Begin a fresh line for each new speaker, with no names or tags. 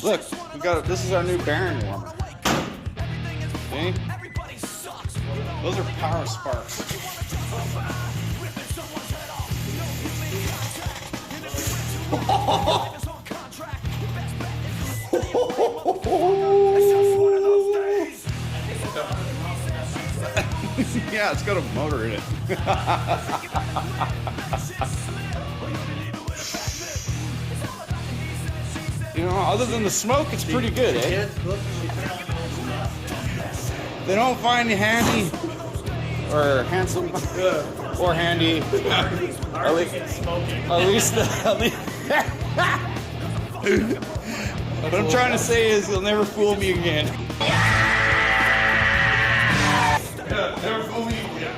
Look, we got this is our new bearing warmer. See? Those are power sparks. Yeah, it's got a motor in it. You know, other than the smoke, it's pretty good, eh? They don't find you handy or handsome or handy. At least what I'm trying to say is you'll never fool me again. Never fool me again.